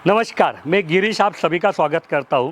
नमस्कार, मैं गिरीश आप सभी का स्वागत करता हूँ।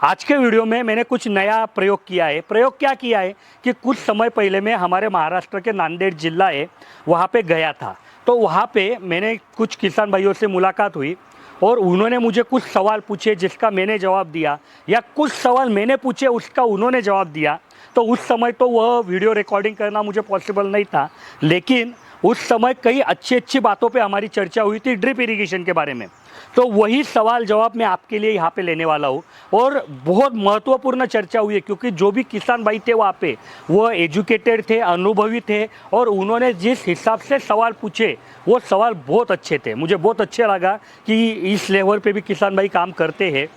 आज के वीडियो में मैंने कुछ नया प्रयोग किया है। प्रयोग क्या किया है कि कुछ समय पहले मैं हमारे महाराष्ट्र के नांदेड़ जिला है वहाँ पे गया था। तो वहाँ पे मैंने कुछ किसान भाइयों से मुलाकात हुई और उन्होंने मुझे कुछ सवाल पूछे जिसका मैंने जवाब दिया, या कुछ सवाल मैंने पूछे उसका उन्होंने जवाब दिया। तो उस समय तो वह वीडियो रिकॉर्डिंग करना मुझे पॉसिबल नहीं था, लेकिन उस समय कई अच्छी अच्छी बातों पे हमारी चर्चा हुई थी ड्रिप इरिगेशन के बारे में। तो वही सवाल जवाब मैं आपके लिए यहाँ पे लेने वाला हूँ और बहुत महत्वपूर्ण चर्चा हुई है, क्योंकि जो भी किसान भाई थे वहाँ पे वो एजुकेटेड थे, अनुभवी थे और उन्होंने जिस हिसाब से सवाल पूछे वो सवाल बहुत अच्छे थे। मुझे बहुत अच्छे लगा कि इस लेवल पे भी किसान भाई काम करते हैं।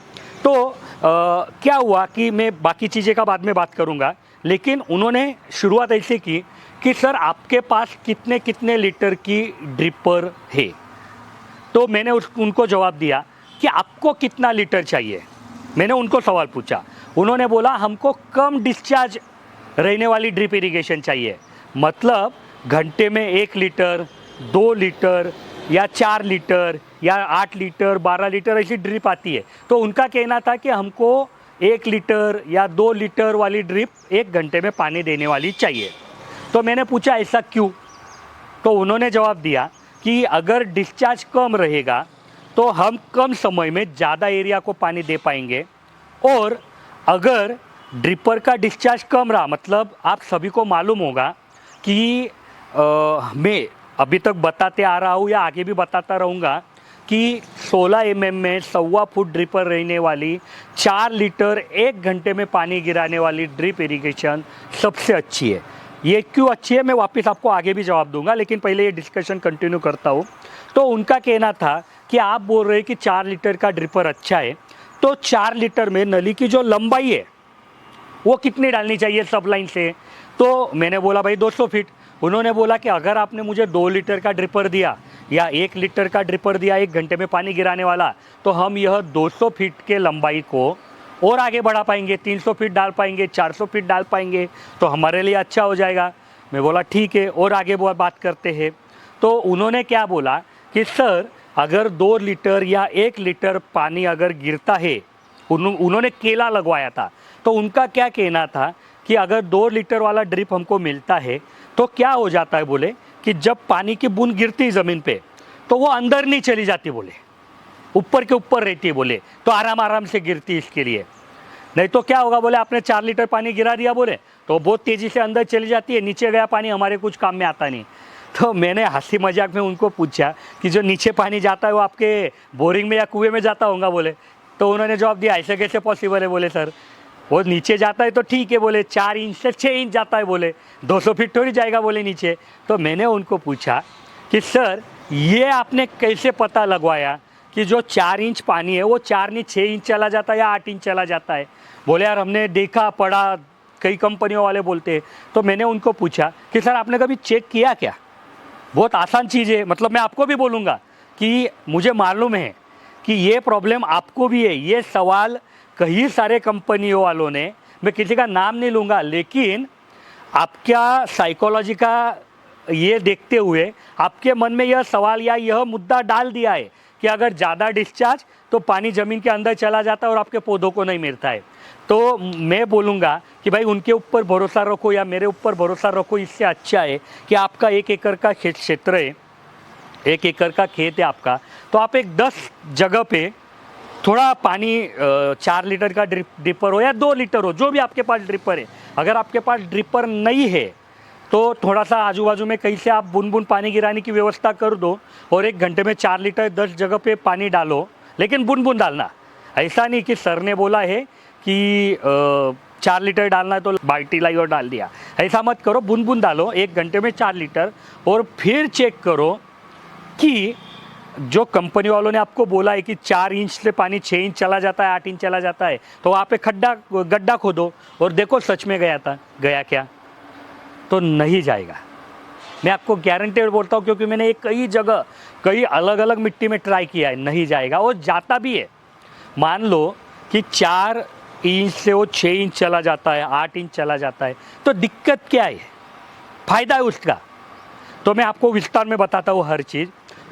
तो क्या हुआ कि मैं बाकी चीज़ें का बाद में बात करूँगा, लेकिन उन्होंने शुरुआत ऐसे की कि सर आपके पास कितने कितने लीटर की ड्रिपर है। तो मैंने उनको जवाब दिया कि आपको कितना लीटर चाहिए। मैंने उनको सवाल पूछा, उन्होंने बोला हमको कम डिस्चार्ज रहने वाली ड्रिप इरिगेशन चाहिए, मतलब घंटे में 1 लीटर, 2 लीटर या 4 लीटर या 8 लीटर, 12 लीटर ऐसी ड्रिप आती है। तो उनका कहना था कि हमको 1 लीटर या 2 लीटर वाली ड्रिप 1 घंटे में पानी देने वाली चाहिए। तो मैंने पूछा ऐसा क्यों? तो उन्होंने जवाब दिया कि अगर डिस्चार्ज कम रहेगा तो हम कम समय में ज़्यादा एरिया को पानी दे पाएंगे, और अगर ड्रिपर का डिस्चार्ज कम रहा, मतलब आप सभी को मालूम होगा कि मैं अभी तक बताते आ रहा हूँ या आगे भी बताता रहूँगा कि 16 mm में 1.25 फुट ड्रिपर रहने वाली 4 लीटर 1 घंटे में पानी गिराने वाली ड्रिप इरिगेशन सबसे अच्छी है। ये क्यों अच्छी है मैं वापस आपको आगे भी जवाब दूंगा, लेकिन पहले ये डिस्कशन कंटिन्यू करता हूँ। तो उनका कहना था कि आप बोल रहे हैं कि 4 लीटर का ड्रिपर अच्छा है, तो 4 लीटर में नली की जो लंबाई है वो कितनी डालनी चाहिए सब लाइन से? तो मैंने बोला भाई 200 फीट। उन्होंने बोला कि अगर आपने मुझे 2 लीटर का ड्रिपर दिया या 1 लीटर का ड्रिपर दिया 1 घंटे में पानी गिराने वाला, तो हम यह 200 फीट के लंबाई को और आगे बढ़ा पाएंगे, 300 फीट डाल पाएंगे, 400 फीट डाल पाएंगे, तो हमारे लिए अच्छा हो जाएगा। मैं बोला ठीक है, और आगे बात करते हैं। तो उन्होंने क्या बोला कि सर अगर 2 लीटर या 1 लीटर पानी अगर गिरता है, उन्होंने केला लगवाया था, तो उनका क्या कहना था कि अगर 2 लीटर वाला ड्रिप हमको मिलता है तो क्या हो जाता है, बोले कि जब पानी की बूंद गिरती है ज़मीन पे तो वो अंदर नहीं चली जाती, बोले ऊपर के ऊपर रहती है, बोले तो आराम आराम से गिरती है इसके लिए। नहीं तो क्या होगा, बोले आपने 4 लीटर पानी गिरा दिया, बोले तो बहुत तेज़ी से अंदर चली जाती है, नीचे गया पानी हमारे कुछ काम में आता नहीं। तो मैंने हंसी मजाक में उनको पूछा कि जो नीचे पानी जाता है वो आपके बोरिंग में या कुएं में जाता होगा, बोले। तो उन्होंने जवाब दिया ऐसे कैसे पॉसिबल है, बोले सर वो नीचे जाता है तो ठीक है, बोले 4 इंच से 6 इंच जाता है, बोले 200 फीट थोड़ी जाएगा, बोले नीचे। तो मैंने उनको पूछा कि सर ये आपने कैसे पता लगवाया कि जो 4 इंच पानी है वो 4 नहीं 6 इंच चला जाता है या 8 इंच चला जाता है? बोले यार हमने देखा पढ़ा, कई कंपनियों वाले बोलते हैं। तो मैंने उनको पूछा कि सर आपने कभी चेक किया क्या? बहुत आसान चीज़ है, मतलब मैं आपको भी बोलूँगा कि मुझे मालूम है कि ये प्रॉब्लम आपको भी है। ये सवाल कई सारे कंपनियों वालों ने, मैं किसी का नाम नहीं लूँगा, लेकिन आपका साइकोलॉजी का ये देखते हुए आपके मन में यह सवाल या यह मुद्दा डाल दिया है कि अगर ज़्यादा डिस्चार्ज तो पानी ज़मीन के अंदर चला जाता है और आपके पौधों को नहीं मिलता है। तो मैं बोलूँगा कि भाई उनके ऊपर भरोसा रखो या मेरे ऊपर भरोसा रखो, इससे अच्छा है कि आपका 1 एकड़ का क्षेत्र है, 1 एकड़ का खेत है आपका, तो आप एक 10 जगह पे थोड़ा पानी 4 लीटर का ड्रिपर हो या 2 लीटर हो, जो भी आपके पास ड्रिपर है। अगर आपके पास ड्रिपर नहीं है तो थोड़ा सा आजू बाजू में कहीं से आप बूंद बूंद पानी गिराने की व्यवस्था कर दो और 1 घंटे में 4 लीटर 10 जगह पे पानी डालो, लेकिन बूंद बूंद डालना। ऐसा नहीं कि सर ने बोला है कि 4 लीटर डालना है तो बाल्टी लाई और डाल दिया, ऐसा मत करो। बूंद बूंद डालो 1 घंटे में 4 लीटर, और फिर चेक करो कि जो कंपनी वालों ने आपको बोला है कि 4 इंच से पानी 6 इंच चला जाता है, 8 इंच चला जाता है, तो वहाँ पे गड्ढा खोदो और देखो सच में गया क्या? तो नहीं जाएगा। मैं आपको गारंटेड बोलता हूँ, क्योंकि मैंने ये कई जगह कई अलग अलग मिट्टी में ट्राई किया है, नहीं जाएगा। और जाता भी है, मान लो कि 4 इंच से वो 6 इंच चला जाता है, 8 इंच चला जाता है, तो दिक्कत क्या है, फ़ायदा है उसका। तो मैं आपको विस्तार में बताता हूँ हर चीज़।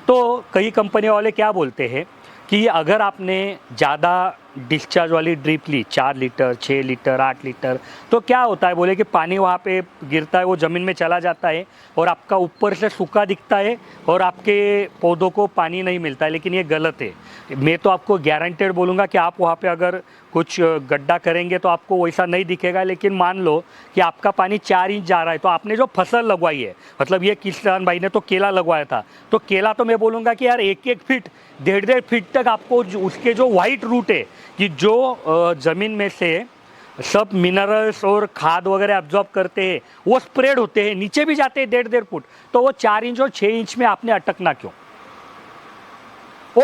तो कई कंपनी वाले क्या बोलते हैं कि अगर आपने ज़्यादा डिस्चार्ज वाली ड्रिप ली 4 लीटर 6 लीटर 8 लीटर, तो क्या होता है बोले कि पानी वहाँ पे गिरता है, वो ज़मीन में चला जाता है और आपका ऊपर से सूखा दिखता है और आपके पौधों को पानी नहीं मिलता है। लेकिन ये गलत है। मैं तो आपको गारंटेड बोलूँगा कि आप वहाँ पे अगर कुछ गड्ढा करेंगे तो आपको वैसा नहीं दिखेगा। लेकिन मान लो कि आपका पानी 4 इंच जा रहा है, तो आपने जो फसल लगवाई है, मतलब ये किसान भाई ने तो केला लगवाया था, तो केला तो मैं बोलूँगा कि यार 1-1 फीट 1.5 फीट तक आपको उसके जो वाइट रूट है कि जो ज़मीन में से सब मिनरल्स और खाद वगैरह एब्जॉर्ब करते हैं, वो स्प्रेड होते हैं, नीचे भी जाते हैं 1.5 फुट, तो वो 4 इंच और 6 इंच में आपने अटकना क्यों?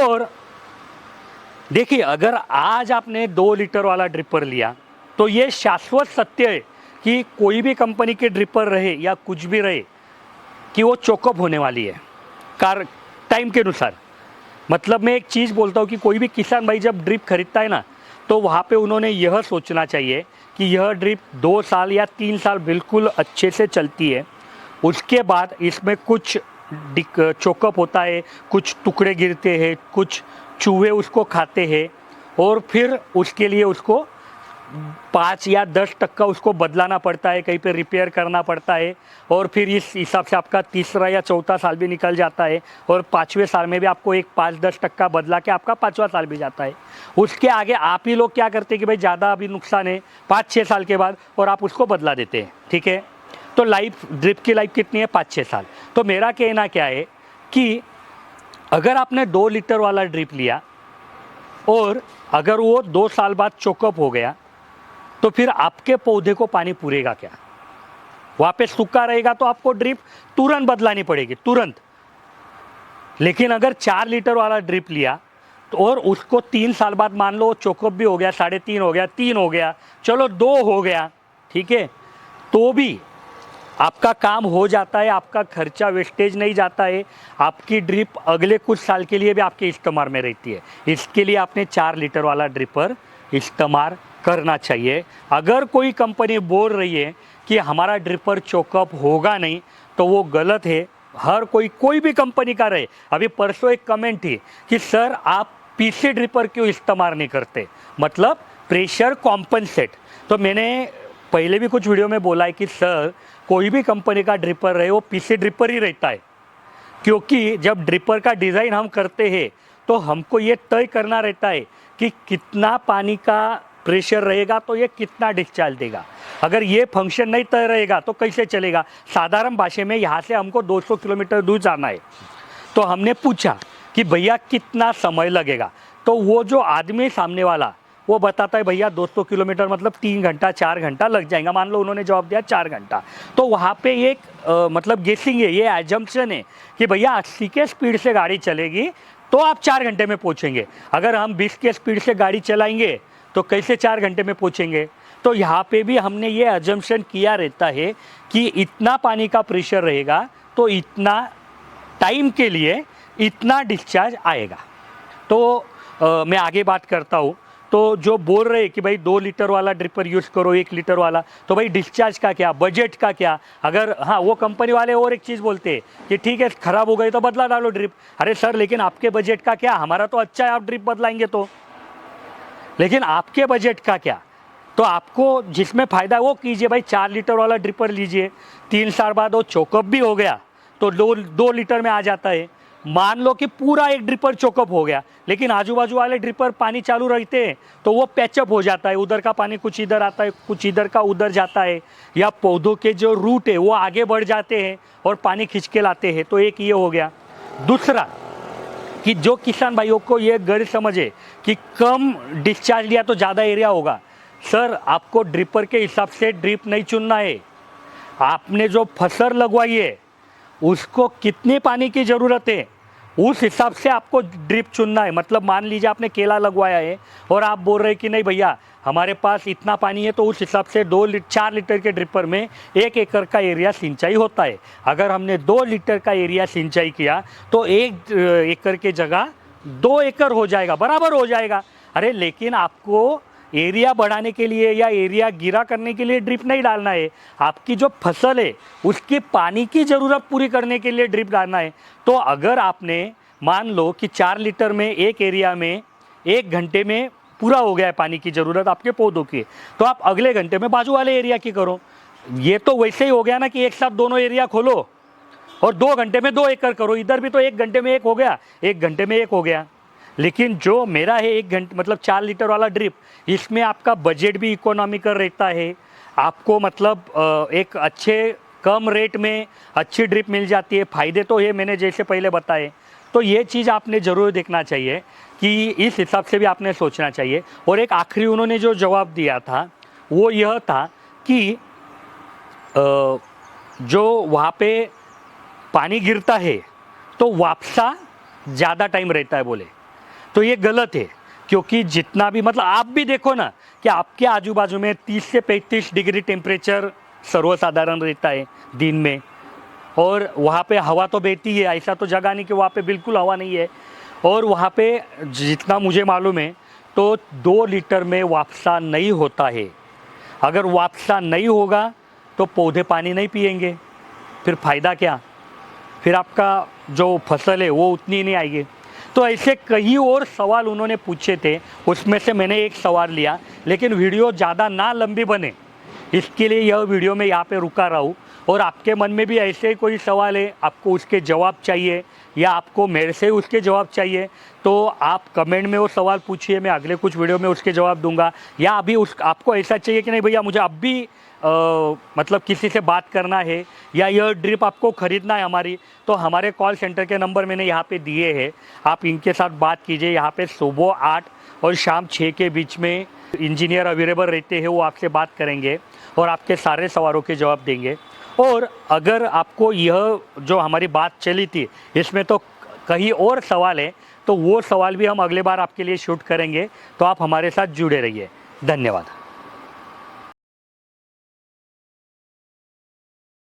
और देखिए, अगर आज आपने 2 लीटर वाला ड्रिपर लिया तो ये शाश्वत सत्य है कि कोई भी कंपनी के ड्रिपर रहे या कुछ भी रहे कि वो चोकअप होने वाली है टाइम के अनुसार। मतलब मैं एक चीज़ बोलता हूँ कि कोई भी किसान भाई जब ड्रिप खरीदता है ना, तो वहाँ पे उन्होंने यह सोचना चाहिए कि यह ड्रिप 2 साल या 3 साल बिल्कुल अच्छे से चलती है, उसके बाद इसमें कुछ चोकअप होता है, कुछ टुकड़े गिरते हैं, कुछ चूहे उसको खाते हैं और फिर उसके लिए उसको 5 या 10% उसको बदलाना पड़ता है, कहीं पे रिपेयर करना पड़ता है और फिर इस हिसाब से आपका तीसरा या चौथा साल भी निकल जाता है और 5वें साल में भी आपको एक 5-10% बदला के आपका 5वां साल भी जाता है। उसके आगे आप ही लोग क्या करते हैं कि भाई ज़्यादा अभी नुकसान है 5-6 साल के बाद और आप उसको बदला देते हैं, ठीक है। तो ड्रिप की लाइफ कितनी है? 5-6 साल। तो मेरा कहना क्या है कि अगर आपने 2 लीटर वाला ड्रिप लिया और अगर वो 2 साल बाद चोकअप हो गया, तो फिर आपके पौधे को पानी पूरेगा क्या? वहाँ पे सूखा रहेगा तो आपको ड्रिप तुरंत बदलानी पड़ेगी, तुरंत। लेकिन अगर 4 लीटर वाला ड्रिप लिया तो और उसको 3 साल बाद मान लो चोकअप भी हो गया, 3.5 हो गया, 3 हो गया, चलो 2 हो गया, ठीक है, तो भी आपका काम हो जाता है, आपका खर्चा वेस्टेज नहीं जाता है, आपकी ड्रिप अगले कुछ साल के लिए भी आपके इस्तेमाल में रहती है। इसके लिए आपने 4 लीटर वाला ड्रिपर इस्तेमाल करना चाहिए। अगर कोई कंपनी बोल रही है कि हमारा ड्रिपर चोकअप होगा नहीं, तो वो गलत है। हर कोई भी कंपनी का रहे। अभी परसों एक कमेंट थी कि सर आप पीसी ड्रिपर क्यों इस्तेमाल नहीं करते, मतलब प्रेशर कॉम्पनसेट। तो मैंने पहले भी कुछ वीडियो में बोला है कि सर कोई भी कंपनी का ड्रिपर रहे वो पीसी ड्रिपर ही रहता है, क्योंकि जब ड्रिपर का डिज़ाइन हम करते हैं तो हमको ये तय करना रहता है कि कितना पानी का प्रेशर रहेगा तो ये कितना डिस्चार्ज देगा। अगर ये फंक्शन नहीं तय रहेगा तो कैसे चलेगा? साधारण भाषा में यहाँ से हमको 200 किलोमीटर दूर जाना है, तो हमने पूछा कि भैया कितना समय लगेगा, तो वो जो आदमी सामने वाला वो बताता है भैया 200 किलोमीटर मतलब 3 घंटा 4 घंटा लग जाएगा। मान लो उन्होंने जवाब दिया 4 घंटा, तो वहाँ पे एक मतलब गेसिंग है, ये एजम्पशन है कि भैया 80 के स्पीड से गाड़ी चलेगी तो आप 4 घंटे में पहुँचेंगे। अगर हम 20 के स्पीड से गाड़ी चलाएंगे तो कैसे 4 घंटे में पहुँचेंगे? तो यहाँ पे भी हमने ये एजम्पशन किया रहता है कि इतना पानी का प्रेशर रहेगा तो इतना टाइम के लिए इतना डिस्चार्ज आएगा। तो मैं आगे बात करता हूँ। तो जो बोल रहे कि भाई 2 लीटर वाला ड्रिपर यूज़ करो 1 लीटर वाला, तो भाई डिस्चार्ज का क्या, बजट का क्या? अगर हाँ, वो कंपनी वाले और एक चीज़ बोलते हैं कि ठीक है ख़राब हो गई तो बदला डालो ड्रिप। अरे सर लेकिन आपके बजट का क्या? हमारा तो अच्छा है आप ड्रिप बदलाएंगे तो, लेकिन आपके बजट का क्या? तो आपको जिसमें फ़ायदा है वो कीजिए भाई। 4 लीटर वाला ड्रिपर लीजिए, 3 साल बाद वो चोकअप भी हो गया तो 2 लीटर में आ जाता है। मान लो कि पूरा एक ड्रिपर चोकअप हो गया, लेकिन आजू बाजू वाले ड्रिपर पानी चालू रहते हैं तो वो पैचअप हो जाता है, उधर का पानी कुछ इधर आता है, कुछ इधर का उधर जाता है, या पौधों के जो रूट है वो आगे बढ़ जाते हैं और पानी खींच के लाते हैं। तो एक ये हो गया। दूसरा कि जो किसान भाइयों को ये गलत समझे कि कम डिस्चार्ज लिया तो ज़्यादा एरिया होगा, सर आपको ड्रिपर के हिसाब से ड्रिप नहीं चुनना है। आपने जो फसल लगवाई है उसको कितने पानी की ज़रूरत है उस हिसाब से आपको ड्रिप चुनना है। मतलब मान लीजिए आपने केला लगवाया है और आप बोल रहे हैं कि नहीं भैया हमारे पास इतना पानी है, तो उस हिसाब से 4 लीटर के ड्रिपर में 1 एकड़ का एरिया सिंचाई होता है। अगर हमने 2 लीटर का एरिया सिंचाई किया तो 1 एकड़ के जगह 2 एकड़ हो जाएगा, बराबर हो जाएगा। अरे लेकिन आपको एरिया बढ़ाने के लिए या एरिया गिरा करने के लिए ड्रिप नहीं डालना है, आपकी जो फसल है उसकी पानी की ज़रूरत पूरी करने के लिए ड्रिप डालना है। तो अगर आपने मान लो कि 4 लीटर में एक एरिया में 1 घंटे में पूरा हो गया है पानी की ज़रूरत आपके पौधों की, तो आप अगले घंटे में बाजू वाले एरिया की करो। ये तो वैसे ही हो गया ना कि एक साथ दोनों एरिया खोलो और 2 घंटे में 2 एकड़ करो। इधर भी तो 1 घंटे में 1 हो गया, 1 घंटे में 1 हो गया। लेकिन जो मेरा है 1 घंटे मतलब 4 लीटर वाला ड्रिप, इसमें आपका बजट भी इकोनॉमिकल रहता है। आपको मतलब एक अच्छे कम रेट में अच्छी ड्रिप मिल जाती है। फ़ायदे तो ये मैंने जैसे पहले बताए। तो ये चीज़ आपने ज़रूर देखना चाहिए कि इस हिसाब से भी आपने सोचना चाहिए। और एक आखिरी उन्होंने जो जवाब दिया था वो यह था कि जो वहाँ पे पानी गिरता है तो वापसा ज़्यादा टाइम रहता है बोले, तो ये गलत है। क्योंकि जितना भी मतलब आप भी देखो ना कि आपके आजू बाजू में 30 से 35 डिग्री टेम्परेचर सर्वसाधारण रहता है दिन में, और वहाँ पे हवा तो बहती है, ऐसा तो जगह नहीं कि वहाँ पे बिल्कुल हवा नहीं है। और वहाँ पे जितना मुझे मालूम है तो 2 लीटर में वापसा नहीं होता है। अगर वापसा नहीं होगा तो पौधे पानी नहीं पिएंगे, फिर फ़ायदा क्या? फिर आपका जो फसल है वो उतनी नहीं आएगी। तो ऐसे कई और सवाल उन्होंने पूछे थे, उसमें से मैंने एक सवाल लिया। लेकिन वीडियो ज़्यादा ना लंबी बने इसके लिए यह वीडियो मैं यहाँ पे रुका रहा हूँ। और आपके मन में भी ऐसे ही कोई सवाल है, आपको उसके जवाब चाहिए या आपको मेरे से उसके जवाब चाहिए, तो आप कमेंट में वो सवाल पूछिए, मैं अगले कुछ वीडियो में उसके जवाब दूंगा। या अभी उस आपको ऐसा चाहिए कि नहीं भैया मुझे अब भी मतलब किसी से बात करना है या यह ड्रिप आपको ख़रीदना है हमारी, तो हमारे कॉल सेंटर के नंबर मैंने यहाँ पे दिए हैं, आप इनके साथ बात कीजिए। यहाँ पे सुबह 8 और शाम 6 के बीच में इंजीनियर अवेलेबल रहते हैं, वो आपसे बात करेंगे और आपके सारे सवालों के जवाब देंगे। और अगर आपको यह जो हमारी बात चली थी इसमें तो कहीं और सवाल है, तो वो सवाल भी हम अगले बार आपके लिए शूट करेंगे। तो आप हमारे साथ जुड़े रहिए। धन्यवाद।